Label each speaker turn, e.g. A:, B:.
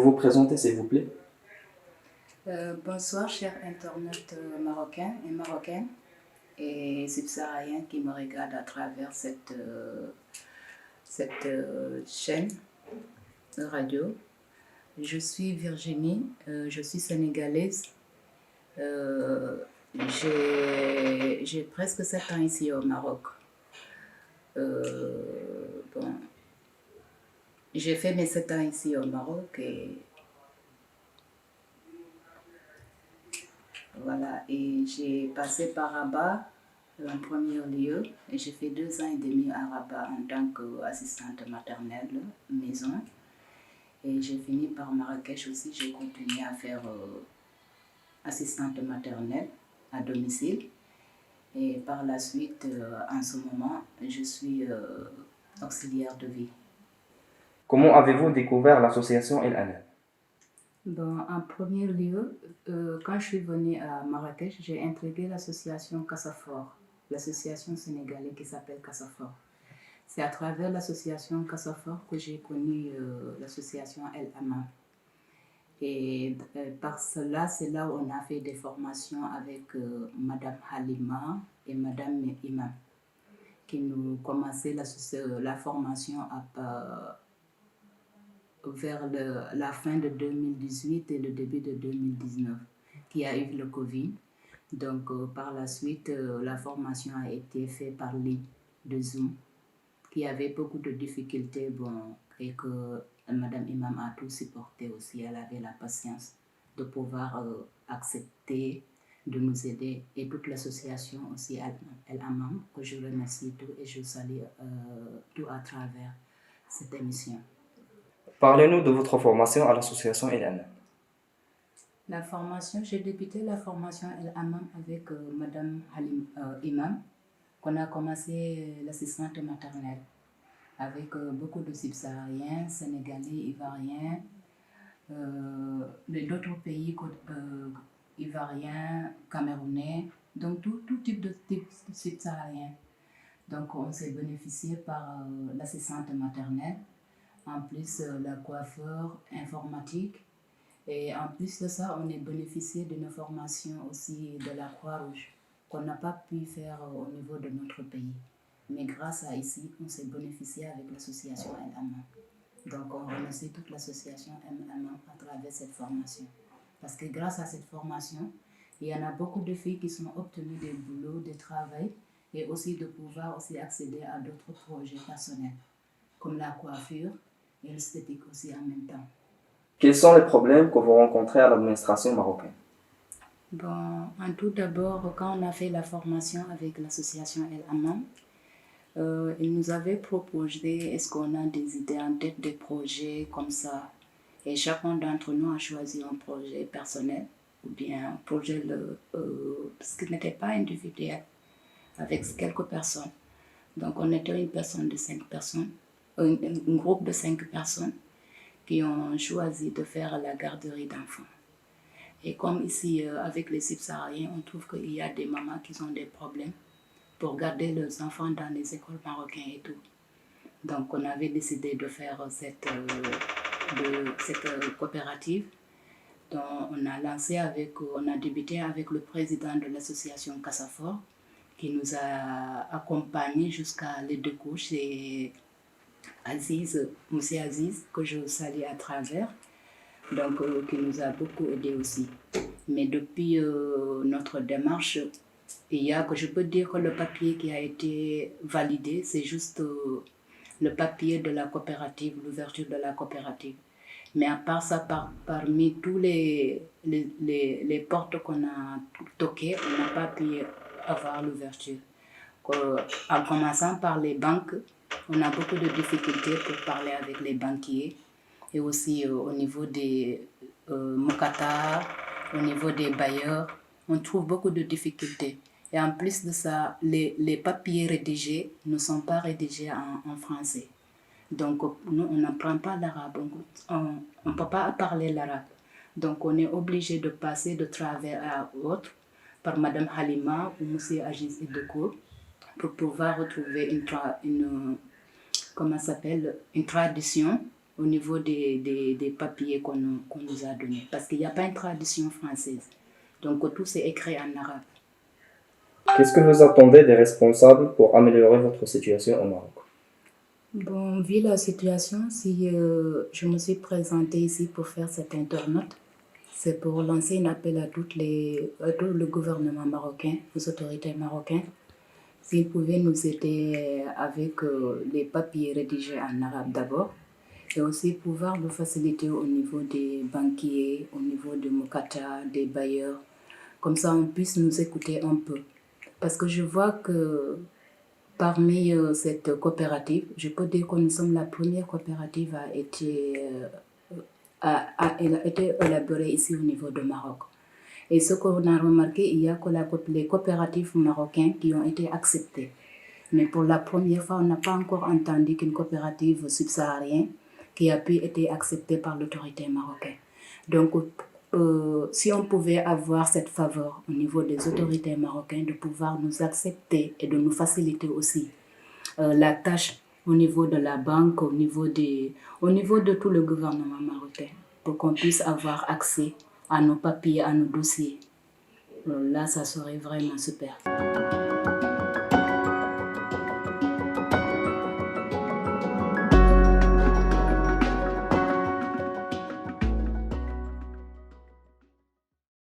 A: vous présenter, s'il vous plaît?
B: Bonsoir, chers internautes marocains et marocaines et subsahariens qui me regardent à travers cette chaîne de radio. Je suis Virginie, je suis sénégalaise. J'ai presque 7 ans ici au Maroc. J'ai fait mes 7 ans ici au Maroc et voilà, et j'ai passé par Rabat en premier lieu et j'ai fait 2 ans et demi à Rabat en tant qu'assistante maternelle maison. Et j'ai fini par Marrakech aussi, j'ai continué à faire assistante maternelle à domicile. Et par la suite, en ce moment, je suis auxiliaire de vie.
A: Comment avez-vous découvert l'association El Anem?
B: Bon, en premier lieu, quand je suis venue à Marrakech, j'ai intégré l'association Cassafor, l'association sénégalaise qui s'appelle Cassafor. C'est à travers l'association Cassafor que j'ai connu l'association El Aman. Et par cela, c'est là où on a fait des formations avec Madame Halima et Madame Imam, qui nous commençaient la formation vers la fin de 2018 et le début de 2019, qui a eu le Covid. Donc, par la suite, la formation a été faite par ligne de Zoom, qui avait beaucoup de difficultés, et que Madame Imam a tout supporté aussi. Elle avait la patience de pouvoir accepter, de nous aider. Et toute l'association aussi, El Amam, que je remercie tout et je salue tout à travers cette émission.
A: Parlez-nous de votre formation à l'association El Anem.
B: La formation, j'ai débuté la formation El Amam avec Madame Imam, qu'on a commencé l'assistante maternelle avec beaucoup de subsahariens, sénégalais, ivoiriens, d'autres pays, ivoiriens, camerounais, donc tout type de subsahariens. Donc on s'est bénéficié par l'assistante maternelle, en plus la coiffeur informatique. Et en plus de ça, on est bénéficié d'une formation aussi de la Croix-Rouge qu'on n'a pas pu faire au niveau de notre pays. Mais grâce à ici, on s'est bénéficié avec l'association El Aman. Donc on remercie toute l'association El Aman à travers cette formation. Parce que grâce à cette formation, il y en a beaucoup de filles qui sont obtenues des boulots, des travails et aussi de pouvoir aussi accéder à d'autres projets personnels, comme la coiffure et l'esthétique aussi en même temps.
A: Quels sont les problèmes que vous rencontrez à l'administration marocaine?
B: Bon, en tout d'abord, quand on a fait la formation avec l'association El Aman, ils nous avaient proposé, est-ce qu'on a des idées en tête, des projets comme ça. Et chacun d'entre nous a choisi un projet personnel ou bien un projet parce qu'il n'était pas individuel, avec quelques personnes. Donc on était une personne de 5 personnes, un groupe de 5 personnes qui ont choisi de faire la garderie d'enfants. Et comme ici, avec les subsahariens, on trouve qu'il y a des mamans qui ont des problèmes pour garder leurs enfants dans les écoles marocaines et tout. Donc, on avait décidé de faire cette coopérative. Donc, on a débuté avec le président de l'association Cassafor, qui nous a accompagnés jusqu'à les 2 couches, et Aziz, Monsieur Aziz, que je salue à travers, donc qui nous a beaucoup aidé aussi. Mais depuis notre démarche, je peux dire que le papier qui a été validé, c'est juste le papier de la coopérative, l'ouverture de la coopérative. Mais à part ça, parmi tous les portes qu'on a toquées, on n'a pas pu avoir l'ouverture. En commençant par les banques, on a beaucoup de difficultés pour parler avec les banquiers et aussi au niveau des Mokata, au niveau des bailleurs, on trouve beaucoup de difficultés. Et en plus de ça, les papiers rédigés ne sont pas rédigés en français. Donc, nous, on n'apprend pas l'arabe, on ne peut pas parler l'arabe. Donc, on est obligé de passer de travers à autre par Madame Halima ou Monsieur Aziz Edeko pour pouvoir retrouver une traduction au niveau des papiers qu'on nous a donnés. Parce qu'il n'y a pas une traduction française. Donc tout c'est écrit en arabe.
A: Qu'est-ce que vous attendez des responsables pour améliorer votre situation au Maroc?
B: Bon, vu la situation, si je me suis présentée ici pour faire cet internaute, c'est pour lancer un appel à tout le gouvernement marocain, aux autorités marocaines, s'ils pouvaient nous aider avec les papiers rédigés en arabe d'abord, et aussi pouvoir nous faciliter au niveau des banquiers, au niveau de Mokata, des bailleurs, comme ça on puisse nous écouter un peu. Parce que je vois que parmi cette coopérative, je peux dire que nous sommes la première coopérative a été élaborée ici au niveau du Maroc. Et ce qu'on a remarqué, il y a que les coopératives marocaines qui ont été acceptées. Mais pour la première fois, on n'a pas encore entendu qu'une coopérative subsaharienne qui a pu être acceptée par l'autorité marocaine. Donc, si on pouvait avoir cette faveur au niveau des autorités marocaines de pouvoir nous accepter et de nous faciliter aussi la tâche au niveau de la banque, au niveau de tout le gouvernement marocain, pour qu'on puisse avoir accès à nos papiers, à nos dossiers. Là, ça serait vraiment super.